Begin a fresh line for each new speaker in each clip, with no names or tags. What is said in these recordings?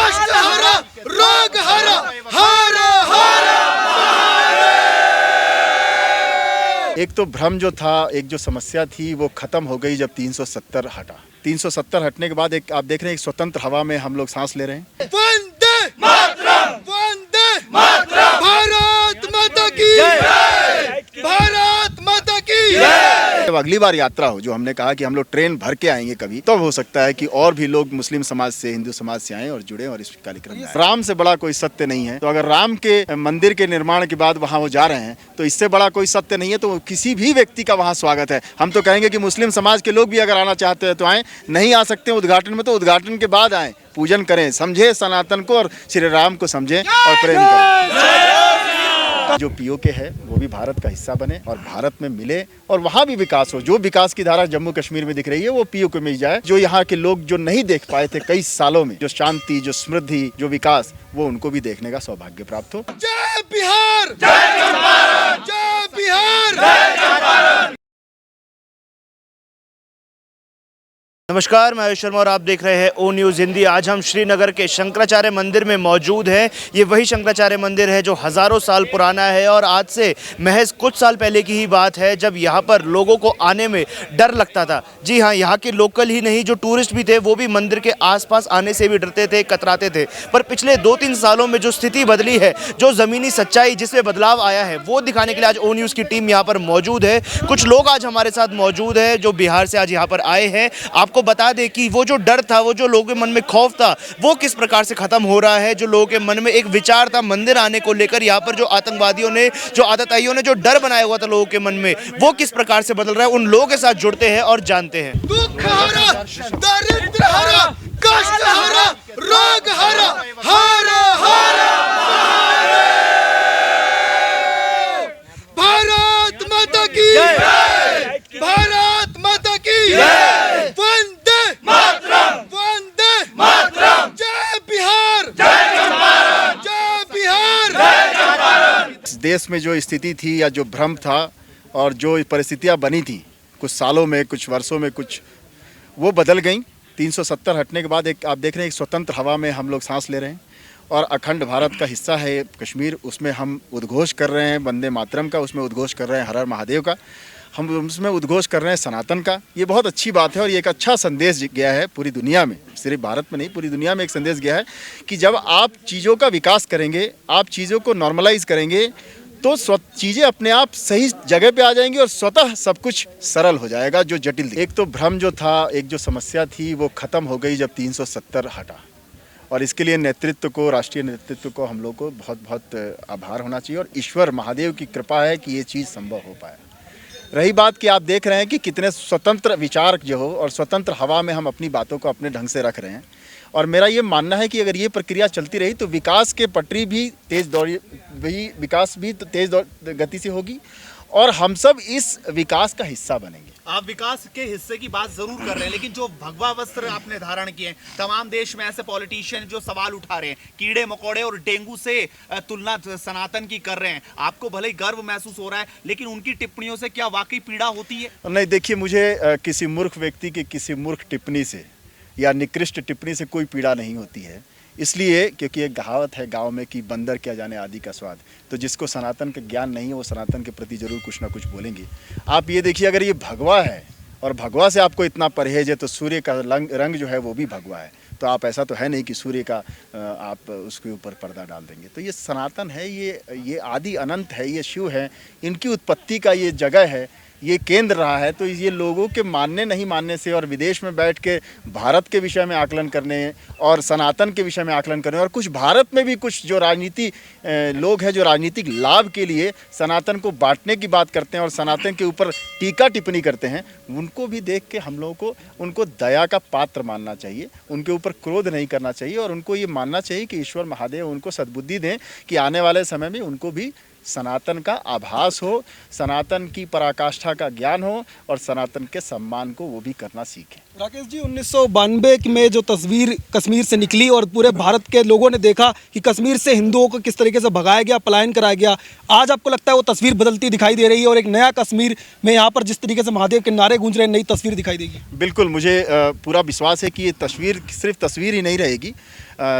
कष्ट हरा, रोग हरा, हर हर महादेव। एक तो भ्रम जो था, एक जो समस्या थी वो खत्म हो गई जब 370 हटा। 370 हटने के बाद एक आप देख रहे हैं एक स्वतंत्र हवा में हम लोग सांस ले रहे हैं। वंदे मातरम, वंदे मातरम, भारत माता की जय, भारत माता की जय। जब अगली बार यात्रा हो, जो हमने कहा कि हम लोग ट्रेन भर के आएंगे कभी, तो हो सकता है कि और भी लोग मुस्लिम समाज से, हिंदू समाज से आएं और जुड़े और इस कार्यक्रम में आएं। राम से बड़ा कोई सत्य नहीं है, तो अगर राम के मंदिर के निर्माण के बाद वहाँ वो जा रहे हैं तो इससे बड़ा कोई सत्य नहीं है, तो किसी भी व्यक्ति का वहाँ स्वागत है। हम तो कहेंगे कि मुस्लिम समाज के लोग भी अगर आना चाहते हैं तो आएँ, नहीं आ सकते उद्घाटन में तो उद्घाटन के बाद आएँ, पूजन करें, समझे सनातन को और श्री राम को समझे और प्रेम करें। जो पीओके है वो भी भारत का हिस्सा बने और भारत में मिले और वहाँ भी विकास हो। जो विकास की धारा जम्मू कश्मीर में दिख रही है वो पीओके में ही जाए। जो यहाँ के लोग जो नहीं देख पाए थे कई सालों में, जो शांति, जो समृद्धि, जो विकास, वो उनको भी देखने का सौभाग्य प्राप्त हो। जय बिहार, जय चंपारण, जय बिहार, जय चंपारण।
नमस्कार, मैं आयुष शर्मा और आप देख रहे हैं ओ न्यूज़ हिंदी। आज हम श्रीनगर के शंकराचार्य मंदिर में मौजूद हैं। ये वही शंकराचार्य मंदिर है जो हज़ारों साल पुराना है और आज से महज कुछ साल पहले की ही बात है जब यहाँ पर लोगों को आने में डर लगता था। जी हाँ, यहाँ के लोकल ही नहीं, जो टूरिस्ट भी थे वो भी मंदिर के आसपास आने से भी डरते थे, कतराते थे। पर पिछले 2-3 सालों में जो स्थिति बदली है, जो ज़मीनी सच्चाई जिसमें बदलाव आया है, वो दिखाने के लिए आज ओ न्यूज़ की टीम यहाँ पर मौजूद है। कुछ लोग आज हमारे साथ मौजूद है जो बिहार से आज यहाँ पर आए हैं। आपको बता दें कि वो जो डर था, वो जो लोगों के मन में खौफ था, वो किस प्रकार से खत्म हो रहा है। जो लोगों के मन में एक विचार था मंदिर आने को लेकर, यहाँ पर जो आतंकवादियों ने, जो आतताइयों ने जो डर बनाया हुआ था लोगों के मन में, वो किस प्रकार से बदल रहा है, उन लोगों के साथ जुड़ते हैं और जानते हैं।
दुख हरा, दरिद्र हरा, कष्ट हरा, रोग हरा, हर हर महादेव। भारत माता की जय, भारत माता की जय। वंदे मातरम, वंदे मातरम, जय बिहार, जय चंपारण, जय बिहार, जय चंपारण। इस देश में जो स्थिति थी या जो भ्रम था और जो परिस्थितियां बनी थी कुछ सालों में, कुछ वर्षों में, कुछ वो बदल गई। 370 हटने के बाद एक आप देख रहे हैं एक स्वतंत्र हवा में हम लोग सांस ले रहे हैं और अखंड भारत का हिस्सा है कश्मीर। उसमें हम उद्घोष कर रहे हैं वंदे मातरम का, उसमें उद्घोष कर रहे हैं हर हर महादेव का, हम उसमें उद्घोष कर रहे हैं सनातन का। ये बहुत अच्छी बात है और ये एक अच्छा संदेश गया है पूरी दुनिया में, सिर्फ भारत में नहीं, पूरी दुनिया में एक संदेश गया है कि जब आप चीज़ों का विकास करेंगे, आप चीज़ों को नॉर्मलाइज करेंगे, तो चीज़ें अपने आप सही जगह पे आ जाएंगी और स्वतः सब कुछ सरल हो जाएगा जो जटिल। एक तो भ्रम जो था, एक जो समस्या थी वो खत्म हो गई जब 370 हटा और इसके लिए नेतृत्व को, राष्ट्रीय नेतृत्व को हम लोग को बहुत बहुत आभार होना चाहिए और ईश्वर महादेव की कृपा है कि ये चीज़ संभव हो पाया। रही बात कि आप देख रहे हैं कि कितने स्वतंत्र विचार जो हो और स्वतंत्र हवा में हम अपनी बातों को अपने ढंग से रख रहे हैं और मेरा ये मानना है कि अगर ये प्रक्रिया चलती रही तो विकास के पटरी भी तेज गति से होगी और हम सब इस विकास का हिस्सा बनेंगे।
आप विकास के हिस्से की बात जरूर कर रहे हैं, लेकिन जो भगवा वस्त्र आपने धारण किए हैं, तमाम देश में ऐसे पॉलिटिशियन जो सवाल उठा रहे हैं, कीड़े मकोड़े और डेंगू से तुलना सनातन की कर रहे हैं, आपको भले ही गर्व महसूस हो रहा है, लेकिन उनकी टिप्पणियों से क्या वाकई पीड़ा होती है?
नहीं, देखिए, मुझे किसी मूर्ख व्यक्ति की किसी मूर्ख टिप्पणी से या निकृष्ट टिप्पणी से कोई पीड़ा नहीं होती है, इसलिए क्योंकि एक कहावत है गांव में कि बंदर क्या जाने आदि का स्वाद। तो जिसको सनातन का ज्ञान नहीं है वो सनातन के प्रति जरूर कुछ ना कुछ बोलेंगे। आप ये देखिए, अगर ये भगवा है और भगवा से आपको इतना परहेज है तो सूर्य का रंग जो है वो भी भगवा है, तो आप ऐसा तो है नहीं कि सूर्य का आप उसके ऊपर पर्दा डाल देंगे। तो ये सनातन है, ये आदि अनंत है, ये शिव है, इनकी उत्पत्ति का ये जगह है, ये केंद्र रहा है। तो ये लोगों के मानने नहीं मानने से और विदेश में बैठ के भारत के विषय में आकलन करने और सनातन के विषय में आकलन करने और कुछ भारत में भी कुछ जो राजनीति लोग हैं जो राजनीतिक लाभ के लिए सनातन को बांटने की बात करते हैं और सनातन के ऊपर टीका टिप्पणी करते हैं, उनको भी देख के हम लोगों को उनको दया का पात्र मानना चाहिए, उनके ऊपर क्रोध नहीं करना चाहिए और उनको ये मानना चाहिए कि ईश्वर महादेव उनको सद्बुद्धि दें कि आने वाले समय में उनको भी सनातन का आभास हो, सनातन की पराकाष्ठा का ज्ञान हो और सनातन के सम्मान को वो भी करना सीखें।
राकेश जी, 1992 में जो तस्वीर कश्मीर से निकली और पूरे भारत के लोगों ने देखा कि कश्मीर से हिंदुओं को किस तरीके से भगाया गया, पलायन कराया गया, आज आपको लगता है वो तस्वीर बदलती दिखाई दे रही है और एक नया कश्मीर में यहाँ पर जिस तरीके से महादेव के नारे गूंज रहे हैं, नई तस्वीर दिखाई देगी?
बिल्कुल, मुझे पूरा विश्वास है कि ये तस्वीर सिर्फ तस्वीर ही नहीं रहेगी,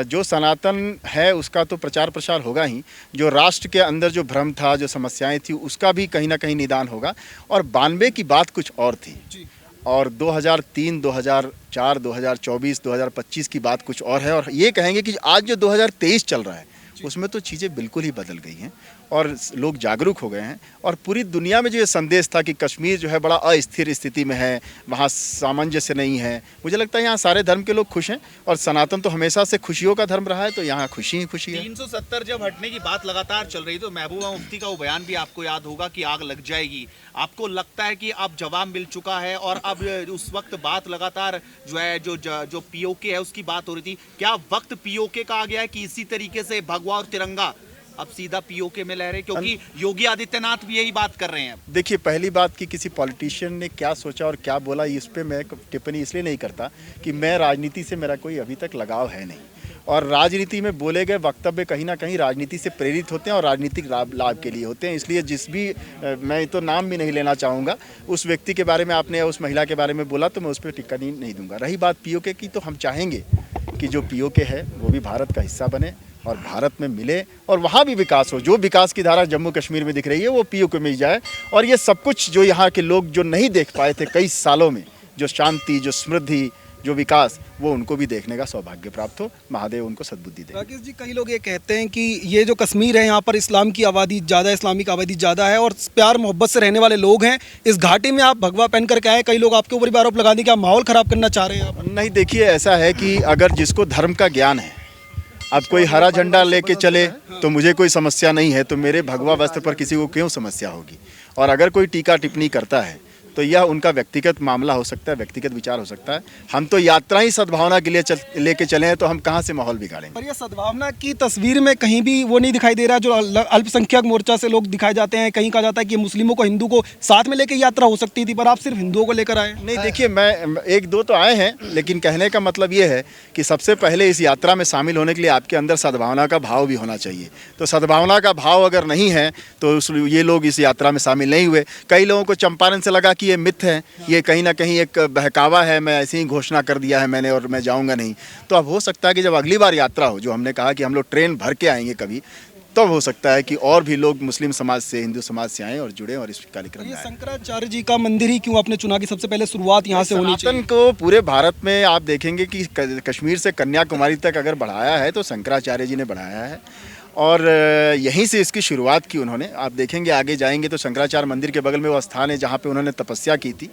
जो सनातन है उसका तो प्रचार प्रसार होगा ही, जो राष्ट्र के अंदर जो भ्रम था, जो समस्याएं थी, उसका भी कहीं ना कहीं निदान होगा। और 92 की बात कुछ और थी और 2003, 2004, 2024, 2025 की बात कुछ और है। और ये कहेंगे कि आज जो 2023 चल रहा है उसमें तो चीज़ें बिल्कुल ही बदल गई हैं और लोग जागरूक हो गए हैं। और पूरी दुनिया में जो ये संदेश था कि कश्मीर जो है बड़ा अस्थिर स्थिति में है, वहाँ सामंजस्य नहीं है, मुझे लगता है यहाँ सारे धर्म के लोग खुश हैं। और सनातन तो हमेशा से खुशियों का धर्म रहा है, तो यहाँ खुशी ही खुशी है।
370 जब हटने की बात लगातार चल रही तो महबूबा मुफ्ती का वो बयान भी आपको याद होगा कि आग लग जाएगी। आपको लगता है कि अब जवाब मिल चुका है और अब उस वक्त बात लगातार जो है जो पीओके है उसकी बात हो रही थी, क्या वक्त पीओके का आ गया है कि इसी तरीके से भगवा और तिरंगा अब सीधा पीओके में लहरे, क्योंकि योगी आदित्यनाथ भी यही बात कर रहे हैं।
देखिए, पहली बात कि किसी पॉलिटिशियन ने क्या सोचा और क्या बोला इस पे मैं टिप्पणी इसलिए नहीं करता कि मैं राजनीति से मेरा कोई अभी तक लगाव है नहीं, और राजनीति में बोले गए वक्तव्य कहीं ना कहीं राजनीति से प्रेरित होते हैं और राजनीतिक लाभ के लिए होते हैं। इसलिए जिस भी मैं तो नाम भी नहीं लेना चाहूँगा, उस व्यक्ति के बारे में आपने उस महिला के बारे में बोला तो मैं उस पर टिप्पणी नहीं दूंगा। रही बात पीओके की, तो हम चाहेंगे कि जो पीओके है वो भी भारत का हिस्सा बने और भारत में मिले और वहाँ भी विकास हो। जो विकास की धारा जम्मू कश्मीर में दिख रही है वो पीओके में ही जाए। और ये सब कुछ जो यहाँ के लोग जो नहीं देख पाए थे कई सालों में, जो शांति, जो समृद्धि, जो विकास, वो उनको भी देखने का सौभाग्य प्राप्त हो। महादेव उनको सद्बुद्धि दे।
राकेश जी, कई लोग ये कहते हैं कि ये जो कश्मीर है यहाँ पर इस्लाम की आबादी ज़्यादा है, इस्लामिक आबादी ज़्यादा है और प्यार मोहब्बत से रहने वाले लोग हैं। इस घाटी में आप भगवा पहन करके आए, कई लोग आपके ऊपर भी आरोप लगाने का माहौल ख़राब करना चाह रहे हैं आप।
नहीं, देखिए ऐसा है कि अगर जिसको धर्म का ज्ञान है, अब कोई हरा झंडा लेके चले तो मुझे कोई समस्या नहीं है, तो मेरे भगवा वस्त्र पर किसी को क्यों समस्या होगी। और अगर कोई टीका टिप्पणी करता है तो यह उनका व्यक्तिगत मामला हो सकता है, व्यक्तिगत विचार हो सकता है। हम तो यात्रा ही सद्भावना के लिए लेके चले हैं, तो हम कहाँ से माहौल बिगाड़ेंगे।
पर यह सद्भावना की तस्वीर में कहीं भी वो नहीं दिखाई दे रहा जो अल्पसंख्यक मोर्चा से लोग दिखाए जाते हैं। कहीं कहा जाता है कि मुस्लिमों को, हिंदू को साथ में लेकर यात्रा हो सकती थी, पर आप सिर्फ हिंदुओं को लेकर आए।
नहीं, देखिए, मैं एक दो तो आए हैं, लेकिन कहने का मतलब ये है कि सबसे पहले इस यात्रा में शामिल होने के लिए आपके अंदर सद्भावना का भाव भी होना चाहिए। तो सद्भावना का भाव अगर नहीं है तो ये लोग इस यात्रा में शामिल नहीं हुए। कई लोगों को चंपारण से लगा कि ये मिथ है, ये कहीं ना कहीं एक बहकावा है, मैं ऐसे ही घोषणा कर दिया है मैंने और मैं जाऊंगा नहीं। तो अब हो सकता है कि जब अगली बार यात्रा हो, जो हमने कहा कि हम लोग ट्रेन भर के आएंगे कभी, तब हो सकता है कि और भी लोग मुस्लिम समाज से, हिंदू समाज से आएँ और जुड़ें और इस कार्यक्रम में आएं।
शंकराचार्य जी का मंदिर ही क्यों आपने चुना कि सबसे पहले शुरुआत यहाँ से होनी चाहिए?
सनातन को पूरे भारत में आप देखेंगे कि कश्मीर से कन्याकुमारी तक अगर बढ़ाया है तो शंकराचार्य जी ने बढ़ाया है और यहीं से इसकी शुरुआत की उन्होंने। आप देखेंगे आगे जाएंगे तो शंकराचार्य मंदिर के बगल में वो स्थान है जहाँ पे उन्होंने तपस्या की थी,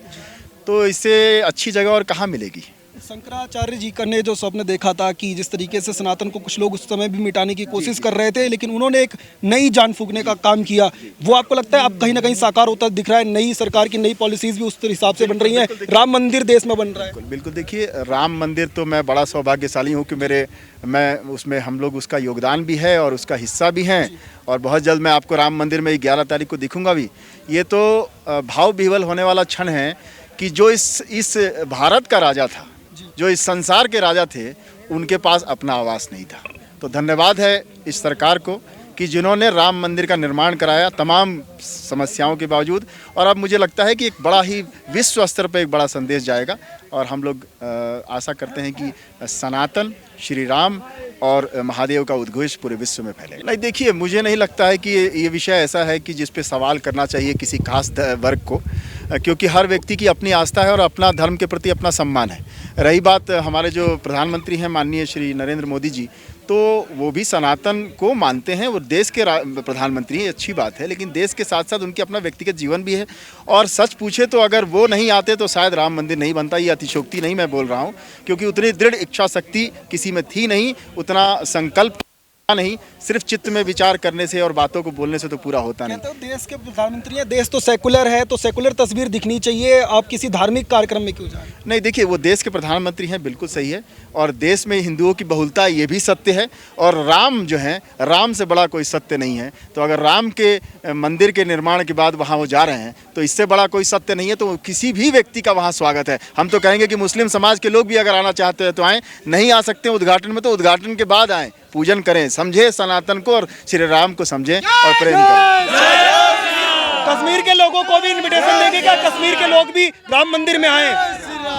तो इससे अच्छी जगह और कहाँ मिलेगी।
शंकराचार्य जी का ने जो स्वप्न देखा था कि जिस तरीके से सनातन को कुछ लोग उस समय भी मिटाने की कोशिश कर रहे थे, लेकिन उन्होंने एक नई जान फूंकने का काम किया, वो आपको लगता है अब कहीं ना कहीं साकार होता दिख रहा है? नई सरकार की नई पॉलिसीज भी उस हिसाब से बन रही हैं, राम मंदिर देश में बन रहा है।
बिल्कुल, देखिए, राम मंदिर तो मैं बड़ा सौभाग्यशाली हूँ कि मैं उसमें, हम लोग उसका योगदान भी है और उसका हिस्सा भी हैं। और बहुत जल्द मैं आपको राम मंदिर में 11 तारीख को दिखूंगा भी। ये तो भाव विह्वल होने वाला क्षण है कि जो इस भारत का राजा था, जो इस संसार के राजा थे, उनके पास अपना आवास नहीं था। तो धन्यवाद है इस सरकार को कि जिन्होंने राम मंदिर का निर्माण कराया तमाम समस्याओं के बावजूद। और अब मुझे लगता है कि एक बड़ा ही विश्व स्तर पर एक बड़ा संदेश जाएगा और हम लोग आशा करते हैं कि सनातन, श्री राम और महादेव का उद्घोष पूरे विश्व में फैलेगा। नहीं, देखिए, मुझे नहीं लगता है कि ये विषय ऐसा है कि जिस पे सवाल करना चाहिए किसी खास वर्ग को, क्योंकि हर व्यक्ति की अपनी आस्था है और अपना धर्म के प्रति अपना सम्मान है। रही बात हमारे जो प्रधानमंत्री हैं माननीय श्री नरेंद्र मोदी जी, तो वो भी सनातन को मानते हैं, वो देश के प्रधानमंत्री हैं, अच्छी बात है, लेकिन देश के साथ साथ उनकी अपना व्यक्तिगत जीवन भी है। और सच पूछे तो अगर वो नहीं आते तो शायद राम मंदिर नहीं बनता। ये अतिशयोक्ति नहीं मैं बोल रहा हूँ, क्योंकि उतनी दृढ़ इच्छा शक्ति किसी में थी नहीं, उतना संकल्प नहीं। सिर्फ चित्त में विचार करने से और बातों को बोलने से तो पूरा होता नहीं।
तो देश के प्रधानमंत्री हैं, देश तो सेकुलर है, तो सेकुलर तस्वीर दिखनी चाहिए। आप किसी धार्मिक कार्यक्रम में क्यों जाएं?
नहीं, देखिए, वो देश के प्रधानमंत्री हैं, बिल्कुल सही है, और देश में हिंदुओं की बहुलता ये भी सत्य है। और राम जो है, राम से बड़ा कोई सत्य नहीं है। तो अगर राम के मंदिर के निर्माण के बाद वहाँ वो जा रहे हैं तो इससे बड़ा कोई सत्य नहीं है। तो किसी भी व्यक्ति का वहाँ स्वागत है। हम तो कहेंगे कि मुस्लिम समाज के लोग भी अगर आना चाहते हैं तो आएँ, नहीं आ सकते उद्घाटन में तो उद्घाटन के बाद आएँ, पूजन करें, समझे सनातन को और श्री राम को समझें और प्रेम करें।
कश्मीर के लोगों को भी इनविटेशन देंगे क्या? कश्मीर के लोग भी राम मंदिर में आए?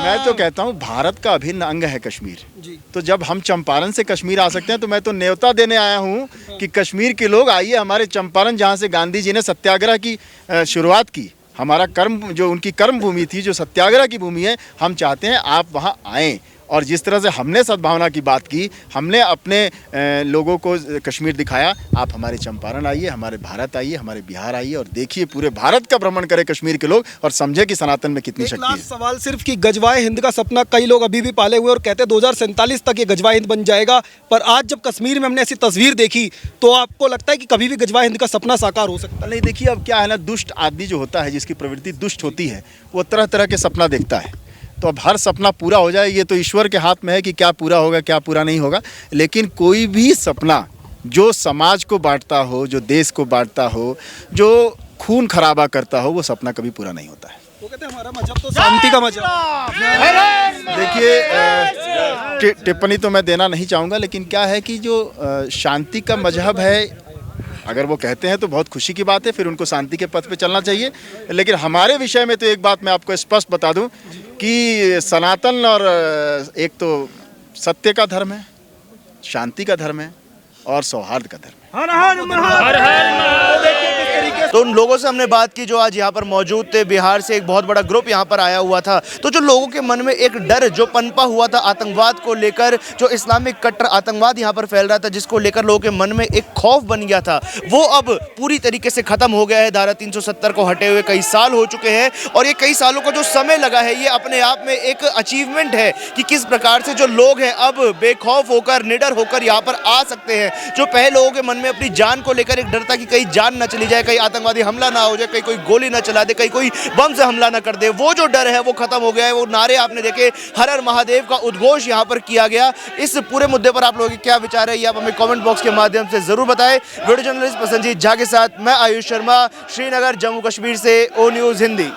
मैं तो कहता हूँ भारत का अभिन्न अंग है कश्मीर। तो जब हम चंपारण से कश्मीर आ सकते हैं तो मैं तो न्योता देने आया हूँ कि कश्मीर के लोग आइए हमारे चंपारण, जहाँ से गांधी जी ने सत्याग्रह की शुरुआत की, हमारा कर्म जो उनकी कर्म भूमि थी, जो सत्याग्रह की भूमि है, हम चाहते हैं आप वहाँ आएँ। और जिस तरह से हमने सद्भावना की बात की, हमने अपने लोगों को कश्मीर दिखाया, आप हमारे चंपारण आइए, हमारे भारत आइए, हमारे बिहार आइए और देखिए पूरे भारत का भ्रमण करें कश्मीर के लोग और समझे कि सनातन में कितनी शक्ति है।
सवाल सिर्फ कि गजवाए हिंद का सपना कई लोग अभी भी पाले हुए और कहते हैं 2047 तक ये गजवाए हिंद बन जाएगा, पर आज जब कश्मीर में हमने ऐसी तस्वीर देखी तो आपको लगता है कि कभी भी गजवाए हिंद का सपना साकार हो सकता है?
नहीं, देखिए अब क्या है ना, दुष्ट आदमी जो होता है, जिसकी प्रवृत्ति दुष्ट होती है, वो तरह तरह के सपना देखता है। तो अब हर सपना पूरा हो जाए ये तो ईश्वर के हाथ में है कि क्या पूरा होगा क्या पूरा नहीं होगा। लेकिन कोई भी सपना जो समाज को बांटता हो, जो देश को बांटता हो, जो खून खराबा करता हो, वो सपना कभी पूरा नहीं होता है।
वो कहते हैं हमारा मजहब तो शांति का मजहब।
देखिए टिप्पणी तो मैं देना नहीं चाहूँगा, लेकिन क्या है कि जो शांति का मजहब है, अगर वो कहते हैं तो बहुत खुशी की बात है, फिर उनको शांति के पथ पे चलना चाहिए। लेकिन हमारे विषय में तो एक बात मैं आपको स्पष्ट बता दूं कि सनातन और एक तो सत्य का धर्म है, शांति का धर्म है और सौहार्द का धर्म है।
तो उन लोगों से हमने बात की जो आज यहाँ पर मौजूद थे। बिहार से एक बहुत बड़ा ग्रुप यहाँ पर आया हुआ था। तो जो लोगों के मन में एक डर जो पनपा हुआ था आतंकवाद को लेकर, जो इस्लामिक कट्टर आतंकवाद यहाँ पर फैल रहा था, जिसको लेकर लोगों के मन में एक खौफ बन गया था, वो अब पूरी तरीके से खत्म हो गया है। धारा 370 को हटे हुए कई साल हो चुके हैं और ये कई सालों का जो समय लगा है, ये अपने आप में एक अचीवमेंट है कि किस प्रकार से जो लोग हैं अब बेखौफ होकर, निडर होकर यहाँ पर आ सकते हैं। जो पहले लोगों के मन में अपनी जान को लेकर एक डर था कि कहीं जान न चली जाए, कहीं आतंकवादी हमला ना हो जाए, कहीं कोई गोली ना चला दे, कहीं कोई बम से हमला ना कर दे, वो जो डर है वो खत्म हो गया है। वो नारे आपने देखे, हर हर महादेव का उद्घोष यहाँ पर किया गया। इस पूरे मुद्दे पर आप लोगों के क्या विचार है, ये आप हमें कमेंट बॉक्स के माध्यम से जरूर बताएं। वीडियो जर्नलिस्ट प्रसन्नजीत झा के साथ मैं आयुष शर्मा, श्रीनगर जम्मू कश्मीर से, ओ न्यूज़ हिंदी।